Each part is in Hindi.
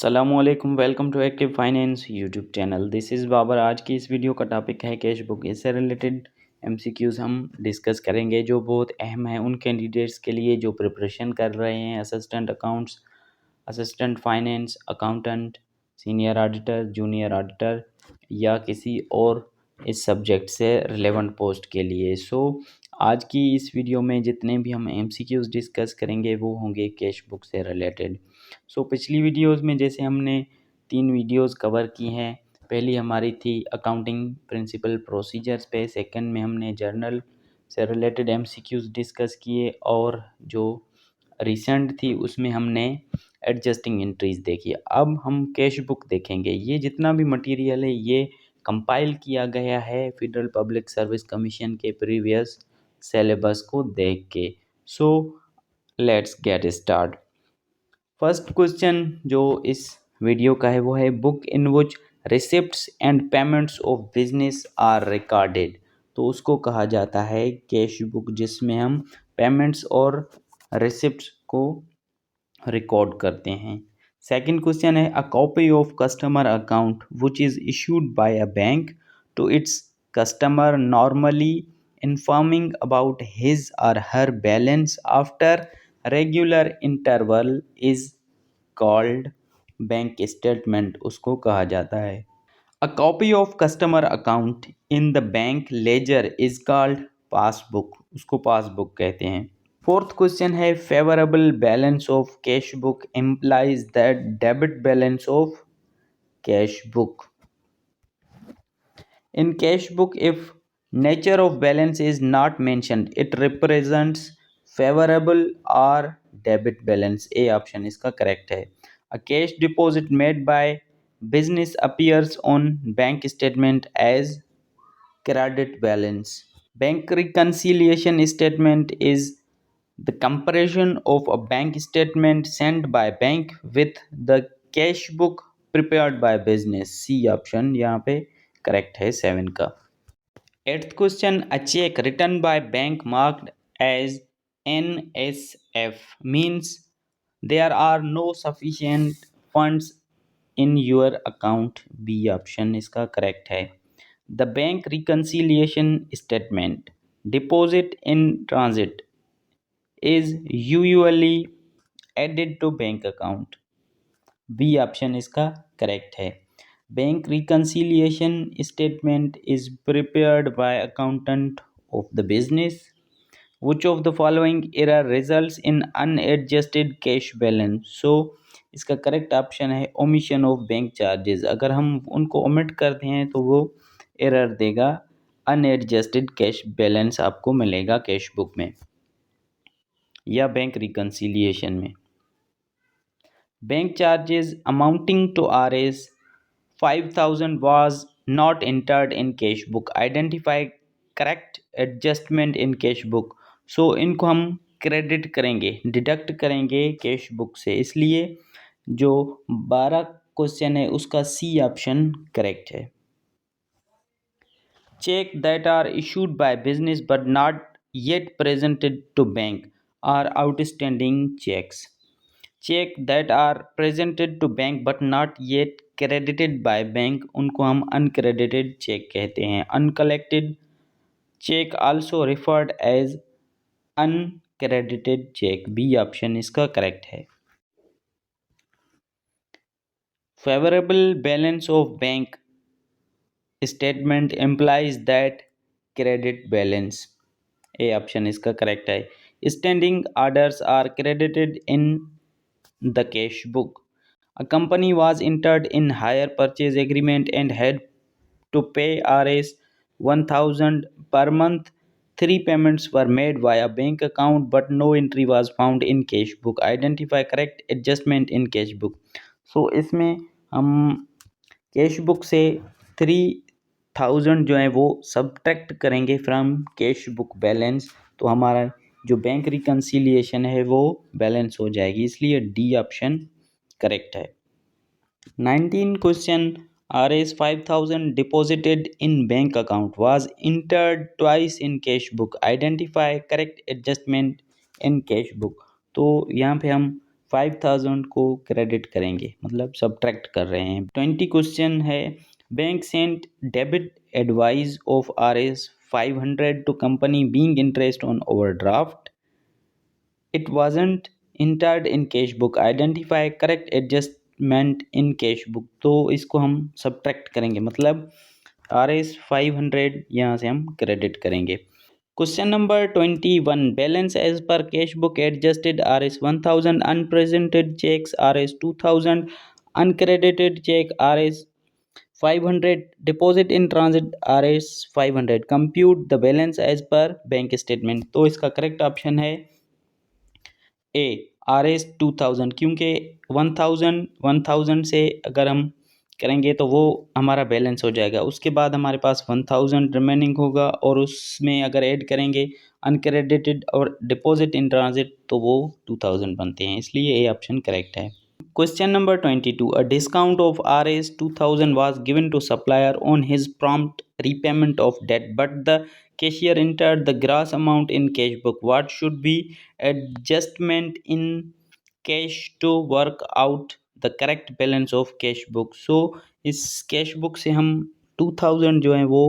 असलकुम welcome to active finance YouTube channel. This is Babar. आज की इस वीडियो का टॉपिक है कैश बुक। इससे रिलेटेड एमसीक्यूज़ हम डिस्कस करेंगे जो बहुत अहम है उन कैंडिडेट्स के लिए जो प्रिपरेशन कर रहे हैं assistant accounts, assistant finance, accountant, senior auditor, junior auditor या किसी और इस सब्जेक्ट से रिलेवेंट पोस्ट के लिए। आज की इस वीडियो में जितने भी हम एमसीक्यूज़ डिस्कस करेंगे वो होंगे कैश बुक से रिलेटेड। पिछली वीडियोस में जैसे हमने 3 वीडियोस कवर की हैं। पहली हमारी थी अकाउंटिंग प्रिंसिपल प्रोसीजर्स पे, सेकंड में हमने जर्नल से रिलेटेड एमसीक्यूज़ डिस्कस किए और जो रिसेंट थी उसमें हमने एडजस्टिंग एंट्रीज देखी। अब हम कैश बुक देखेंगे। ये जितना भी मटेरियल है ये कंपाइल किया गया है फेडरल पब्लिक सर्विस कमीशन के प्रीवियस सिलेबस को देख के। Let's get start. First question जो इस वीडियो का है वो है book in which receipts and payments of business are recorded. तो उसको कहा जाता है कैश बुक जिसमें हम पेमेंट्स और रिसिप्ट्स को रिकॉर्ड करते हैं। सेकंड क्वेश्चन है a copy of customer account which is issued by a bank to its customer normally informing about his or her balance after regular interval is called bank statement. उसको कहा जाता है। A copy of customer account in the bank ledger is called passbook. उसको पासबुक कहते हैं। फोर्थ क्वेश्चन है favourable balance of cash book implies that debit balance of cash book. In cash book, if nature of balance is not mentioned, it represents favorable or debit balance. A option इसका correct है। A cash deposit made by business appears on bank statement as credit balance. Bank reconciliation statement is the comparison of a bank statement sent by bank with the cash book prepared by business. C option यहाँ पे करेक्ट है 7 का। Eighth question a cheque return by bank marked as NSF means there are no sufficient funds in your account. B option इसका करेक्ट है। The bank reconciliation statement deposit in transit is usually added to bank account. B option इसका करेक्ट है। Bank reconciliation statement is prepared by accountant of the business. Which of the following error results in unadjusted cash balance? इसका करेक्ट ऑप्शन है omission of बैंक चार्जेस। अगर हम उनको ओमिट करते हैं तो वो एरर देगा, अनएडजस्टेड कैश बैलेंस आपको मिलेगा कैश बुक में या बैंक रिकन्सिलिएशन में। Bank charges amounting to Rs 5000 was not entered in cash book. Identify correct adjustment in cash book. इनको हम क्रेडिट करेंगे, डिडक्ट करेंगे कैश बुक से, इसलिए जो 12 क्वेश्चन है उसका सी ऑप्शन करेक्ट है। Cheques that are issued by business but not yet presented to bank are outstanding cheques. Cheques that are presented to bank but not yet credited by bank उनको हम अनक्रेडिटेड चेक कहते हैं। Uncollected cheque also referred as uncredited cheque. B option इसका करेक्ट है। Favourable balance of bank statement implies that credit balance. A option इसका करेक्ट है। Standing orders are credited in the cash book. A company was entered in hire purchase agreement and had to pay Rs 1000 per month. 3 payments were made via bank account but no entry was found in cash book. Identify correct adjustment in cash book. इसमें हम कैश बुक से 3000 जो है वो सब्ट्रैक्ट करेंगे फ्रॉम कैश बुक बैलेंस, तो हमारा जो बैंक रिकन्सिलिएशन है वो बैलेंस हो जाएगी, इसलिए डी ऑप्शन करेक्ट है। 19 question Rs 5000 deposited in bank account was entered twice in cash book. Identify correct adjustment in cash book. तो यहाँ पे हम 5000 को क्रेडिट करेंगे, मतलब सब्ट्रैक्ट कर रहे हैं। 20 क्वेश्चन है, bank sent debit advice of Rs 500 to company being interest on overdraft, it wasn't entered in cash book, identify correct adjustment in cash book. तो इसको हम सब्ट्रैक्ट करेंगे, मतलब Rs 500 यहाँ से हम क्रेडिट करेंगे। Question number 21, balance as per cash book adjusted Rs 1000, unpresented cheques Rs 2000, uncredited cheque Rs 500, deposit in transit Rs 500, compute the balance as per bank statement. तो इसका करेक्ट ऑप्शन है ए Rs 2000, क्योंकि 1000 से अगर हम करेंगे तो वो हमारा बैलेंस हो जाएगा, उसके बाद हमारे पास 1000 रिमेनिंग होगा और उसमें अगर ऐड करेंगे अनक्रेडिटेड और डिपॉजिट इन ट्रांजिट तो वो 2000 बनते हैं, इसलिए ए ऑप्शन करेक्ट है। Question number 22. A discount of Rs 2000 was given to supplier on his prompt repayment of debt, but the cashier entered the gross amount in cash book. What should be adjustment in cash to work out the correct balance of cash book? So इस cash book से हम 2000 जो है वो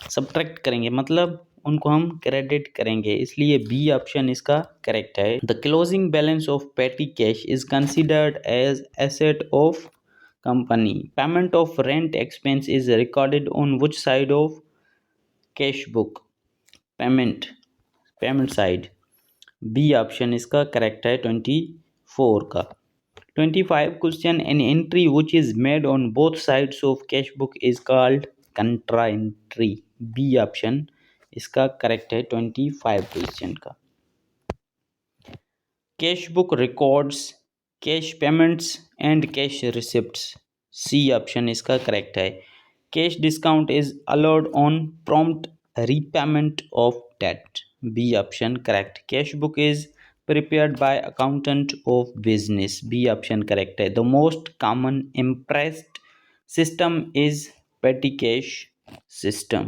सब्ट्रैक्ट करेंगे, मतलब उनको हम क्रेडिट करेंगे, इसलिए बी ऑप्शन इसका करेक्ट है। The closing balance of petty cash is considered as asset of company, payment of rent expense is recorded on which side of cash book, payment side, B option इसका करेक्ट है 24 का। 25 question, an entry which is made on both sides of cash book is called contra entry, B option इसका करेक्ट है 25 क्वेश्चन का। Cash book records cash payments and cash receipts, C option इसका करेक्ट है। Cash discount is allowed on prompt repayment of debt, B option correct. Cash book is prepared by accountant of business, B option correct है। The most common impressed system is petty cash system।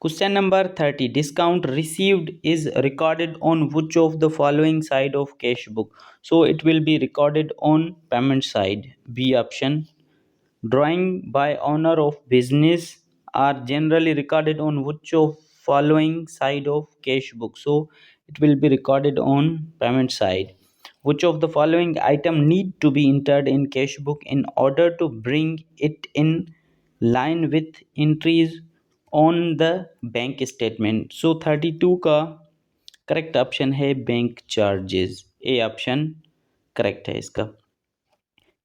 Question number 30, discount received is recorded on which of the following side of cash book? So it will be recorded on payment side, B option। Drawing by owner of business are generally recorded on which of following side of cash book? So it will be recorded on payment side। Which of the following item need to be entered in cash book in order to bring it in line with entries on the bank statement? So 32 का करेक्ट ऑप्शन है bank charges, A option correct है इसका।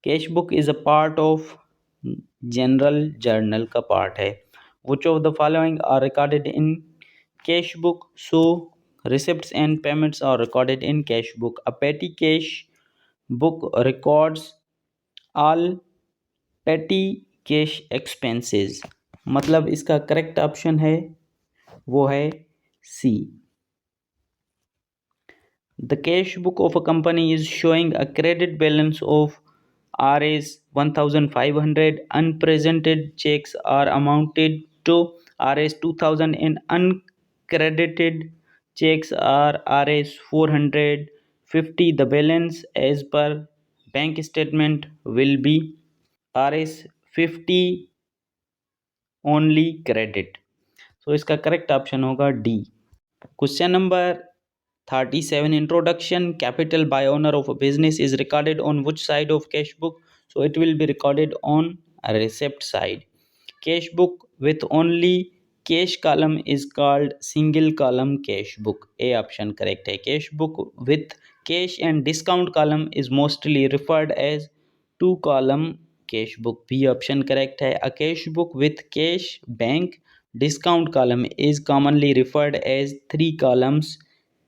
Cash book is a part of general journal का पार्ट है। Which of the following are recorded in cash book? So receipts and payments are recorded in cash book। A petty cash book records all petty cash expenses, मतलब इसका करेक्ट ऑप्शन है वो है सी। The cash book of a company is showing a credit balance of Rs 1500, unpresented checks are amounted to Rs 2000 and uncredited checks are Rs 450. The balance as per bank statement will be Rs 50 only credit। तो इसका करेक्ट ऑप्शन होगा D. Question number 37, introduction capital by owner of a business is recorded on which side of cash book? So it will be recorded on a receipt side। Cash book with only cash column is called single column cash book, A option correct है। Cash book with cash and discount column is mostly referred as two column cash book, B option correct है। A cash book with cash bank discount column is commonly referred as three columns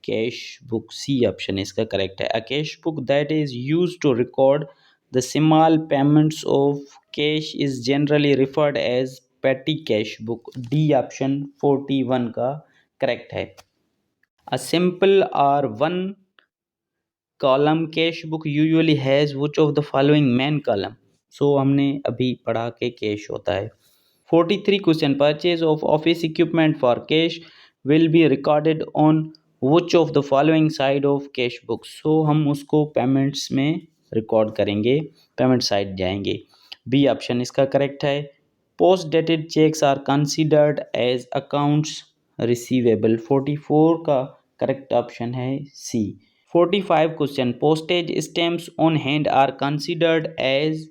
cash book, C option इसका करेक्ट है। A cash book that is used to record the small payments of cash is generally referred as petty cash book, D option 41 का करेक्ट है। A simple or one column cash book usually has which of the following main column? So हमने अभी पढ़ा के कैश होता है। 43 question, purchase of office equipment for cash will be recorded on which of the following side of cash book, so हम उसको पेमेंट्स में रिकॉर्ड करेंगे, पेमेंट साइड जाएंगे। बी ऑप्शन इसका करेक्ट है। Post dated cheques are considered as accounts receivable, 44 का करेक्ट ऑप्शन है C. 45 question, postage stamps on hand are considered as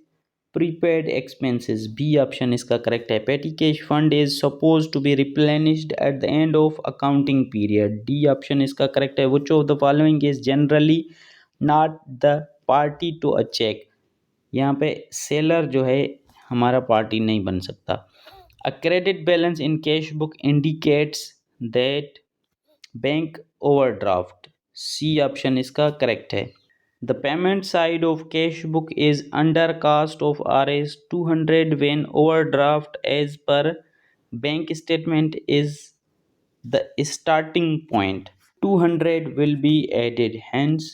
prepaid expenses, B option इसका करेक्ट है। Petty cash fund is suppose to be replenished at the end of accounting period, D option इसका करेक्ट है। Which of the following is generally not the party to a cheque, यहाँ पे सेलर जो है हमारा पार्टी नहीं बन सकता। A credit balance in cash book indicates that bank overdraft, C option इसका करेक्ट है। The payment side of cash book is under cost of Rs 200 when overdraft as per bank statement is the starting point. 200 will be added, hence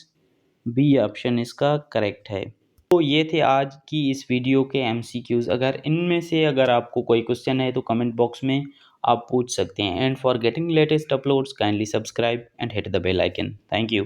B option इसका करेक्ट है। तो ये थे आज की इस वीडियो के MCQs। अगर इनमें से अगर आपको कोई क्वेश्चन है तो कमेंट बॉक्स में आप पूछ सकते हैं। And for getting latest uploads kindly subscribe and hit the bell icon. Thank you.